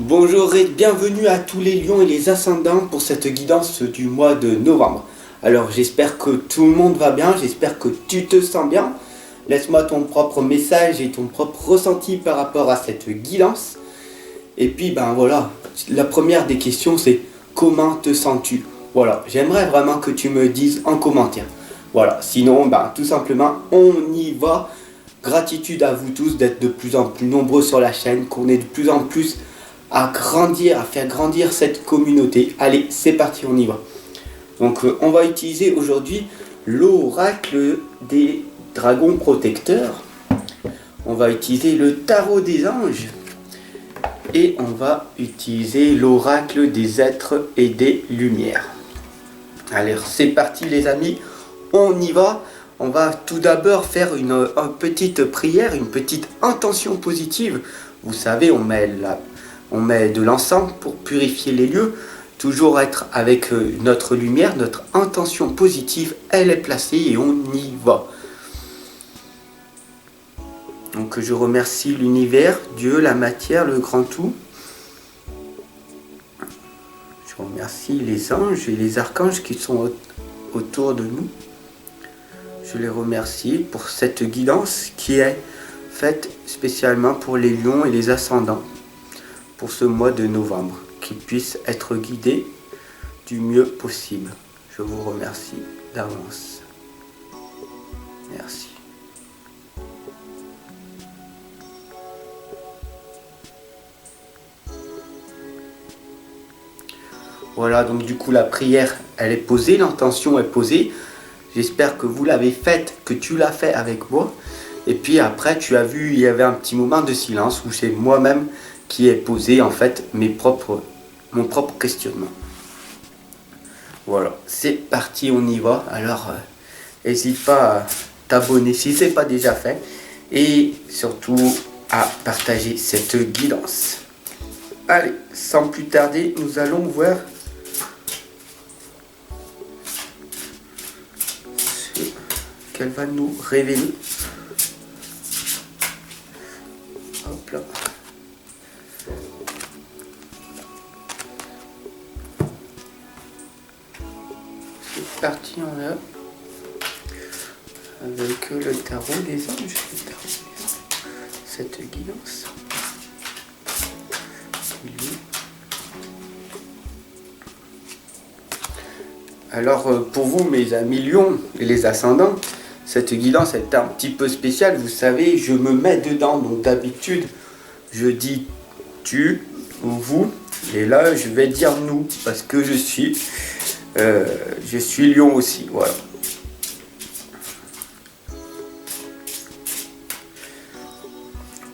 Bonjour et bienvenue à tous les lions et les ascendants pour cette guidance du mois de novembre. Alors j'espère que tout le monde va bien, j'espère que tu te sens bien. Laisse-moi ton propre message et ton propre ressenti par rapport à cette guidance. Et puis voilà, la première des questions c'est comment te sens-tu? Voilà, j'aimerais vraiment que tu me dises en commentaire. Voilà, sinon tout simplement on y va. Gratitude à vous tous d'être de plus en plus nombreux sur la chaîne, qu'on est de plus en plus à grandir, à faire grandir cette communauté. Allez, c'est parti, on y va. Donc on va utiliser aujourd'hui l'oracle des dragons protecteurs. On va utiliser le tarot des anges. Et on va utiliser l'oracle des êtres et des lumières. Allez, c'est parti les amis, on y va. On va tout d'abord faire une petite prière, une petite intention positive. Vous savez, on met de l'encens pour purifier les lieux. Toujours être avec notre lumière, notre intention positive, elle est placée et on y va. Donc je remercie l'univers, Dieu, la matière, le grand tout. Je remercie les anges et les archanges qui sont autour de nous. Je les remercie pour cette guidance qui est faite spécialement pour les lions et les ascendants pour ce mois de novembre, qu'ils puissent être guidés du mieux possible. Je vous remercie d'avance. Merci. Voilà, donc du coup la prière, elle est posée, l'intention est posée. J'espère que vous l'avez faite, que tu l'as fait avec moi. Et puis après, tu as vu, il y avait un petit moment de silence où c'est moi-même qui ai posé en fait mon propre questionnement. Voilà, c'est parti, on y va. Alors, n'hésite pas à t'abonner si ce n'est pas déjà fait. Et surtout à partager cette guidance. Allez, sans plus tarder, nous allons voir qu'elle va nous révéler. Hop là. C'est parti, on a avec le tarot des anges, cette guidance. Alors pour vous mes amis lions et les ascendants, cette guidance est un petit peu spéciale, vous savez, je me mets dedans, donc d'habitude je dis tu ou vous, et là je vais dire nous, parce que je suis lion aussi, voilà.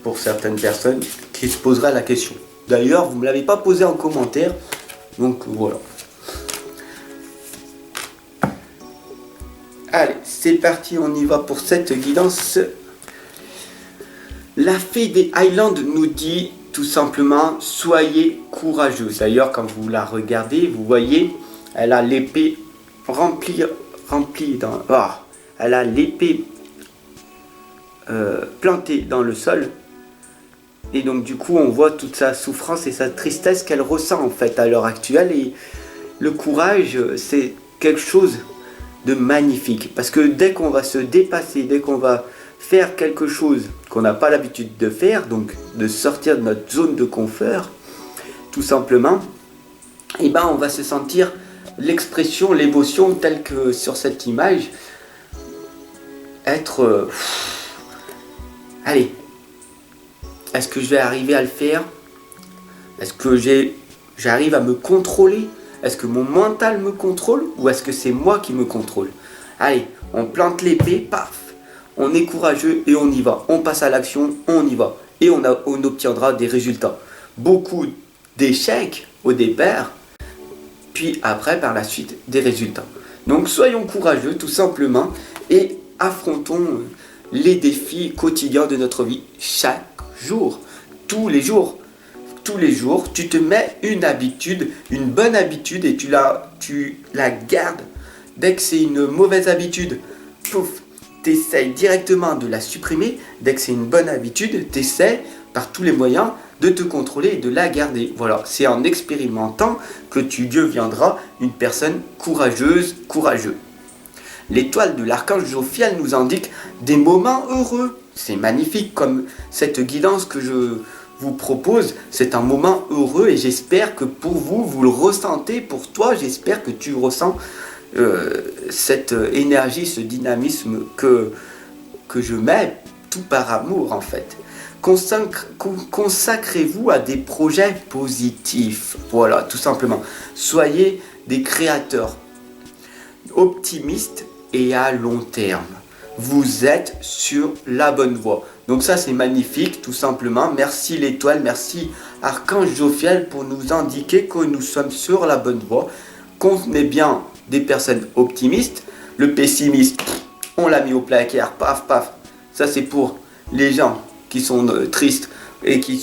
Pour certaines personnes qui se poseraient la question. D'ailleurs, vous ne me l'avez pas posé en commentaire, donc voilà. Allez, c'est parti, on y va pour cette guidance. La fée des Highlands nous dit tout simplement, soyez courageux. D'ailleurs, quand vous la regardez, vous voyez, elle a l'épée remplie dans... elle a l'épée plantée dans le sol. Et donc du coup, on voit toute sa souffrance et sa tristesse qu'elle ressent en fait à l'heure actuelle. Et le courage, c'est quelque chose de magnifique, parce que dès qu'on va se dépasser, dès qu'on va faire quelque chose qu'on n'a pas l'habitude de faire, donc de sortir de notre zone de confort, tout simplement, et on va se sentir l'expression, l'émotion telle que sur cette image, être allez, est-ce que je vais arriver à le faire? Est-ce que j'arrive à me contrôler? Est-ce que mon mental me contrôle ou est-ce que c'est moi qui me contrôle? Allez, on plante l'épée, paf, on est courageux et on y va. On passe à l'action, on y va. Et on obtiendra des résultats. Beaucoup d'échecs au départ, puis après, par la suite, des résultats. Donc soyons courageux tout simplement et affrontons les défis quotidiens de notre vie chaque jour, tous les jours. Tous les jours, tu te mets une habitude, une bonne habitude et tu la gardes. Dès que c'est une mauvaise habitude, pouf, tu essaies directement de la supprimer. Dès que c'est une bonne habitude, tu essaies par tous les moyens de te contrôler et de la garder. Voilà, c'est en expérimentant que tu deviendras une personne courageuse, courageux. L'étoile de l'archange Jophiel nous indique des moments heureux. C'est magnifique comme cette guidance que je vous propose. C'est un moment heureux et j'espère que pour vous, vous le ressentez. Pour toi, j'espère que tu ressens cette énergie, ce dynamisme que je mets tout par amour en fait. Consacrez-vous à des projets positifs. Voilà, tout simplement. Soyez des créateurs optimistes et à long terme. Vous êtes sur la bonne voie. Donc ça c'est magnifique tout simplement. Merci l'étoile, merci Archange Jophiel pour nous indiquer que nous sommes sur la bonne voie, qu'on est bien des personnes optimistes. Le pessimiste, on l'a mis au placard, paf paf. Ça c'est pour les gens qui sont tristes et qui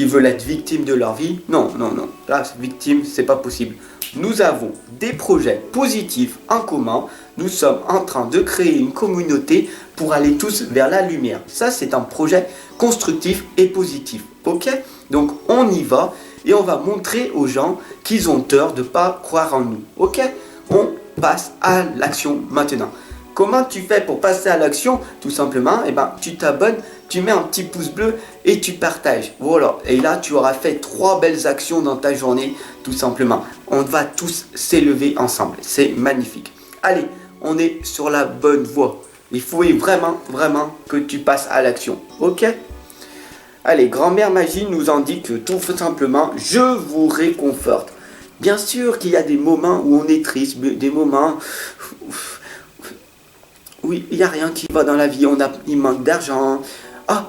veulent être victimes de leur vie. Non, non, non. Là, victime, c'est pas possible. Nous avons des projets positifs en commun. Nous sommes en train de créer une communauté pour aller tous vers la lumière. Ça, c'est un projet constructif et positif. Ok? Donc, on y va et on va montrer aux gens qu'ils ont tort de ne pas croire en nous. Ok? On passe à l'action maintenant. Comment tu fais pour passer à l'action? Tout simplement, tu t'abonnes, tu mets un petit pouce bleu et tu partages. Voilà. Et là, tu auras fait 3 belles actions dans ta journée, tout simplement. On va tous s'élever ensemble. C'est magnifique. Allez, on est sur la bonne voie. Il faut vraiment, vraiment que tu passes à l'action. Ok? Allez, grand-mère magie nous indique tout simplement, je vous réconforte. Bien sûr qu'il y a des moments où on est triste, des moments où il n'y a rien qui va dans la vie, il manque d'argent. Ah,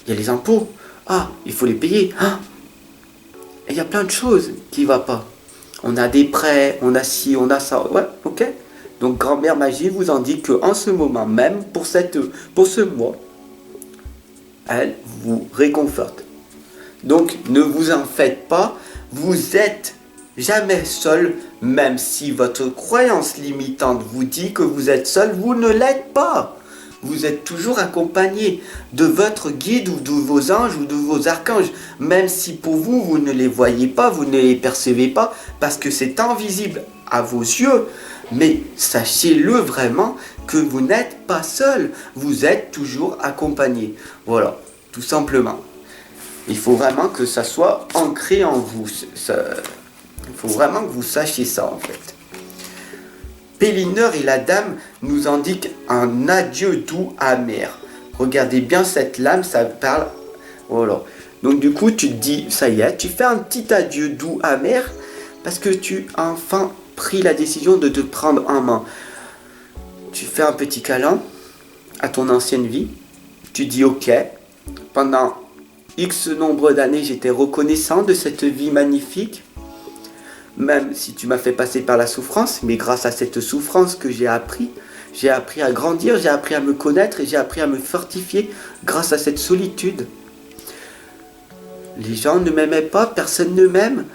il y a les impôts. Ah, il faut les payer. Ah, et il y a plein de choses qui ne vont pas. On a des prêts, on a ci, on a ça. Ouais, ok. Donc grand-mère magie vous indique qu'en ce moment même, pour ce mois, elle vous réconforte. Donc ne vous en faites pas, vous êtes jamais seul, même si votre croyance limitante vous dit que vous êtes seul, vous ne l'êtes pas. Vous êtes toujours accompagné de votre guide ou de vos anges ou de vos archanges, même si pour vous, vous ne les voyez pas, vous ne les percevez pas, parce que c'est invisible à vos yeux. Mais sachez-le vraiment que vous n'êtes pas seul, vous êtes toujours accompagné. Voilà, tout simplement. Il faut vraiment que ça soit ancré en vous. Il faut vraiment que vous sachiez ça en fait. Pélineur et la dame nous indiquent un adieu doux amer. Regardez bien cette lame, ça parle. Voilà. Donc du coup tu te dis, ça y est, tu fais un petit adieu doux amer parce que tu as enfin pris la décision de te prendre en main. Tu fais un petit câlin à ton ancienne vie. Tu dis ok, pendant X nombre d'années j'étais reconnaissant de cette vie magnifique. Même si tu m'as fait passer par la souffrance, mais grâce à cette souffrance que j'ai appris à grandir, j'ai appris à me connaître et j'ai appris à me fortifier grâce à cette solitude. Les gens ne m'aimaient pas, personne ne m'aime,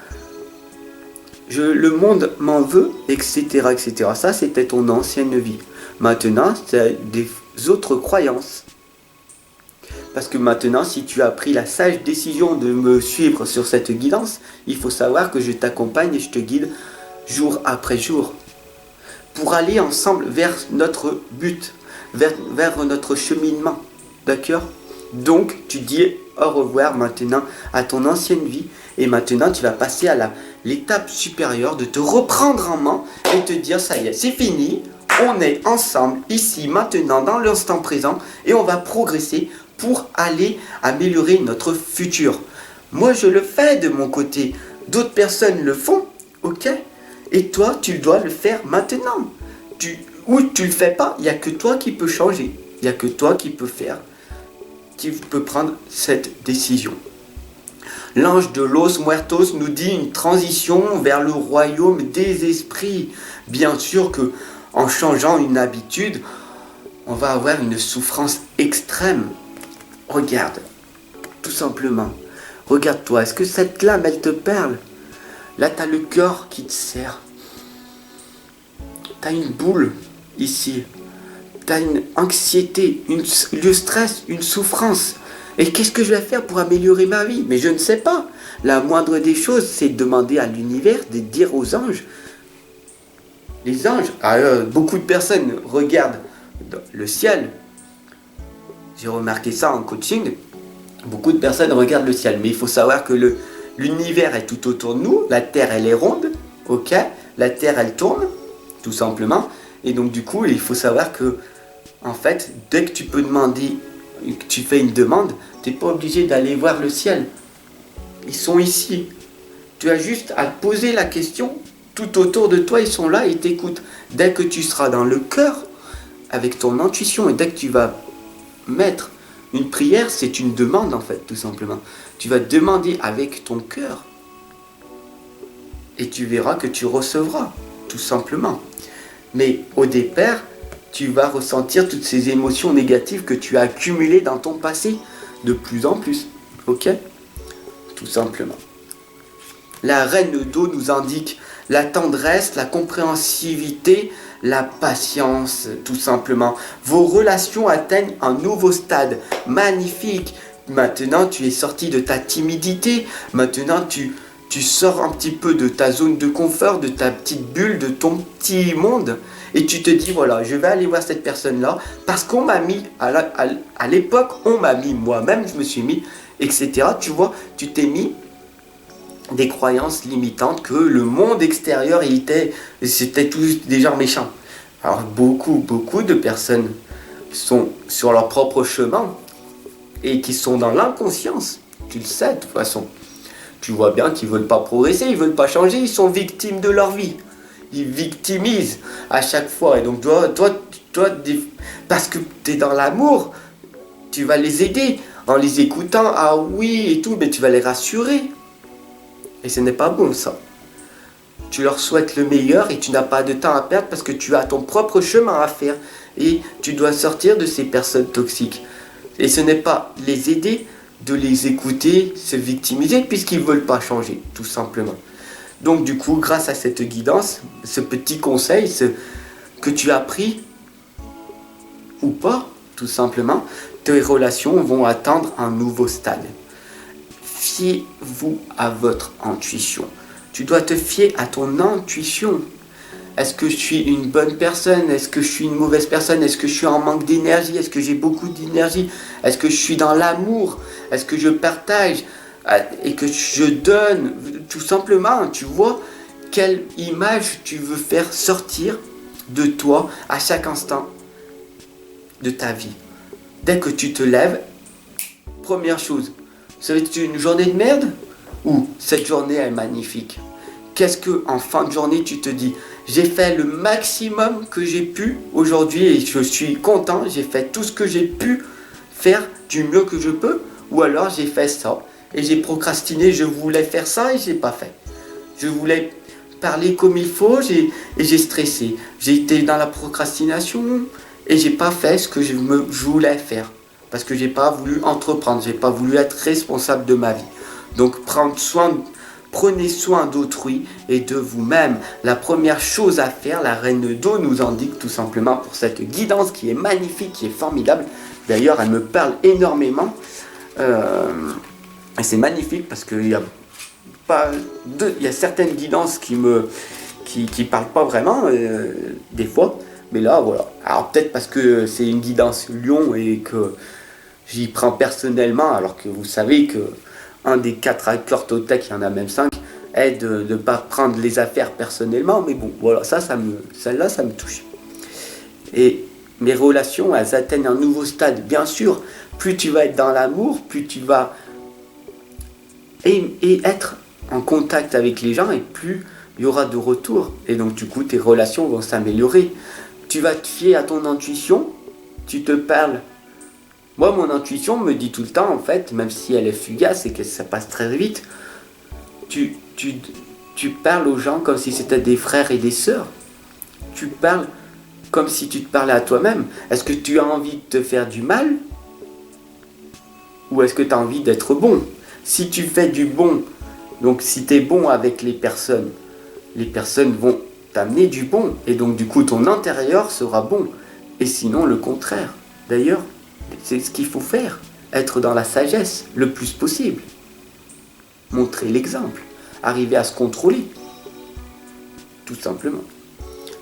le monde m'en veut, etc., etc. Ça, c'était ton ancienne vie. Maintenant, c'est des autres croyances. Parce que maintenant, si tu as pris la sage décision de me suivre sur cette guidance, il faut savoir que je t'accompagne et je te guide jour après jour. Pour aller ensemble vers notre but, vers notre cheminement. D'accord? Donc, tu dis au revoir maintenant à ton ancienne vie. Et maintenant, tu vas passer à l'étape supérieure de te reprendre en main et te dire, ça y est, c'est fini. On est ensemble, ici, maintenant, dans l'instant présent. Et on va progresser pour aller améliorer notre futur. Moi, je le fais de mon côté. D'autres personnes le font, ok? Et toi, tu dois le faire maintenant. Ou tu le fais pas, il n'y a que toi qui peux changer. Il n'y a que toi qui peux prendre cette décision. L'ange de Los Muertos nous dit une transition vers le royaume des esprits. Bien sûr que en changeant une habitude, on va avoir une souffrance extrême. Regarde, tout simplement. Regarde-toi, est-ce que cette lame, elle te parle? Là, tu as le cœur qui te serre. Tu as une boule ici. Tu as une anxiété, le stress, une souffrance. Et qu'est-ce que je vais faire pour améliorer ma vie? Mais je ne sais pas. La moindre des choses, c'est de demander à l'univers, de dire aux anges. Les anges, beaucoup de personnes regardent le ciel. J'ai remarqué ça en coaching. Beaucoup de personnes regardent le ciel. Mais il faut savoir que l'univers est tout autour de nous. La Terre, elle est ronde. Ok? La Terre, elle tourne, tout simplement. Et donc, du coup, il faut savoir que, en fait, dès que tu peux demander, que tu fais une demande, tu n'es pas obligé d'aller voir le ciel. Ils sont ici. Tu as juste à poser la question. Tout autour de toi, ils sont là et t'écoutent. Dès que tu seras dans le cœur, avec ton intuition, et dès que tu vas mettre une prière, c'est une demande en fait, tout simplement. Tu vas demander avec ton cœur. Et tu verras que tu recevras, tout simplement. Mais au départ, tu vas ressentir toutes ces émotions négatives que tu as accumulées dans ton passé, de plus en plus. Ok? Tout simplement. La reine d'eau nous indique la tendresse, la compréhensivité, la patience, tout simplement. Vos relations atteignent un nouveau stade magnifique. Maintenant, tu es sorti de ta timidité. Maintenant, tu sors un petit peu de ta zone de confort, de ta petite bulle, de ton petit monde. Et tu te dis, voilà, je vais aller voir cette personne-là parce qu'on m'a mis, à l'époque, on m'a mis, moi-même, je me suis mis, etc. Tu vois, tu t'es mis des croyances limitantes que le monde extérieur c'était tous des gens méchants. Alors beaucoup de personnes sont sur leur propre chemin et qui sont dans l'inconscience. Tu le sais de toute façon. Tu vois bien qu'ils ne veulent pas progresser, ils ne veulent pas changer, ils sont victimes de leur vie. Ils victimisent à chaque fois. Et donc toi parce que tu es dans l'amour, tu vas les aider en les écoutant, ah oui et tout, mais tu vas les rassurer. Et ce n'est pas bon ça. Tu leur souhaites le meilleur et tu n'as pas de temps à perdre parce que tu as ton propre chemin à faire. Et tu dois sortir de ces personnes toxiques. Et ce n'est pas les aider, de les écouter, se victimiser, puisqu'ils ne veulent pas changer, tout simplement. Donc du coup, grâce à cette guidance, ce petit conseil que tu as pris, ou pas, tout simplement, tes relations vont atteindre un nouveau stade. Fiez-vous à votre intuition. Tu dois te fier à ton intuition. Est-ce que je suis une bonne personne? Est-ce que je suis une mauvaise personne? Est-ce que je suis en manque d'énergie? Est-ce que j'ai beaucoup d'énergie? Est-ce que je suis dans l'amour? Est-ce que je partage et que je donne? Tout simplement, tu vois quelle image tu veux faire sortir de toi à chaque instant de ta vie. Dès que tu te lèves, première chose, ça va être une journée de merde ou cette journée est magnifique? Qu'est-ce que en fin de journée tu te dis? J'ai fait le maximum que j'ai pu aujourd'hui et je suis content, j'ai fait tout ce que j'ai pu faire du mieux que je peux, ou alors j'ai fait ça et j'ai procrastiné, je voulais faire ça et j'ai pas fait. Je voulais parler comme il faut et j'ai stressé. J'ai été dans la procrastination et j'ai pas fait ce que je voulais faire. Parce que j'ai pas voulu entreprendre, j'ai pas voulu être responsable de ma vie. Donc prenez soin d'autrui et de vous-même. La première chose à faire, la reine d'eau nous indique tout simplement pour cette guidance qui est magnifique, qui est formidable. D'ailleurs, elle me parle énormément. Et c'est magnifique parce qu'il y a certaines guidances qui parlent pas vraiment des fois. Mais là, voilà. Alors peut-être parce que c'est une guidance lion et que j'y prends personnellement, alors que vous savez que un des 4 accords Toltec, il y en a même 5, est de ne pas prendre les affaires personnellement. Mais bon, voilà, celle-là, ça me touche. Et mes relations, elles atteignent un nouveau stade. Bien sûr, plus tu vas être dans l'amour, plus tu vas être en contact avec les gens et plus il y aura de retour. Et donc, du coup, tes relations vont s'améliorer. Tu vas te fier à ton intuition, tu te parles. Moi, mon intuition me dit tout le temps, en fait, même si elle est fugace et que ça passe très vite, tu parles aux gens comme si c'était des frères et des sœurs. Tu parles comme si tu te parlais à toi-même. Est-ce que tu as envie de te faire du mal? Ou est-ce que tu as envie d'être bon? Si tu fais du bon, donc si tu es bon avec les personnes vont t'amener du bon. Et donc, du coup, ton intérieur sera bon. Et sinon, le contraire. D'ailleurs, c'est ce qu'il faut faire. être dans la sagesse le plus possible. Montrer l'exemple. Arriver à se contrôler. Tout simplement.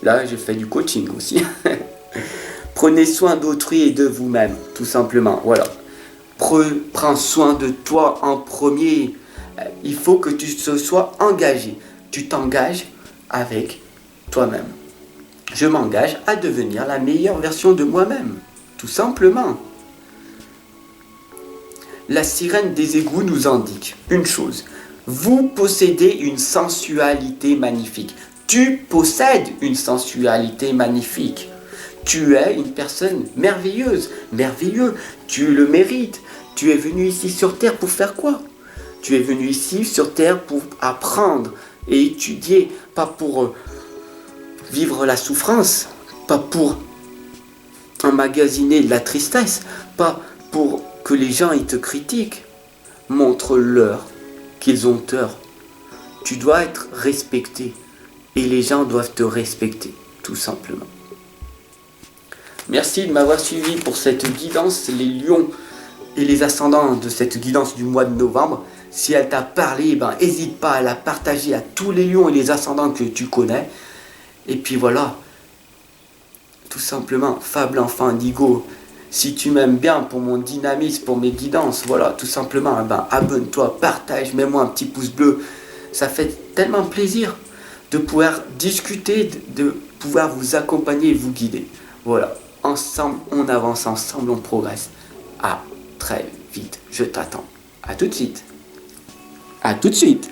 Là, je fais du coaching aussi. Prenez soin d'autrui et de vous-même, tout simplement. Voilà. Prends soin de toi en premier. Il faut que tu te sois engagé. Tu t'engages avec toi-même. Je m'engage à devenir la meilleure version de moi-même. Tout simplement. La sirène des égouts nous indique une chose. Vous possédez une sensualité magnifique. Tu possèdes une sensualité magnifique. Tu es une personne merveilleuse, merveilleux. Tu le mérites. Tu es venu ici sur Terre pour faire quoi? Tu es venu ici sur Terre pour apprendre et étudier, pas pour vivre la souffrance, pas pour emmagasiner de la tristesse, pas pour que les gens ils te critiquent. Montre-leur qu'ils ont tort. Tu dois être respecté et les gens doivent te respecter, tout simplement. Merci de m'avoir suivi pour cette guidance, les lions et les ascendants de cette guidance du mois de novembre. Si elle t'a parlé, n'hésite pas à la partager à tous les lions et les ascendants que tu connais. Et puis voilà, tout simplement, Fable Enfant Indigo. Si tu m'aimes bien pour mon dynamisme, pour mes guidances, voilà, tout simplement, abonne-toi, partage, mets-moi un petit pouce bleu. Ça fait tellement plaisir de pouvoir discuter, de pouvoir vous accompagner et vous guider. Voilà, ensemble, on avance, ensemble, on progresse. À très vite, je t'attends. À tout de suite. À tout de suite.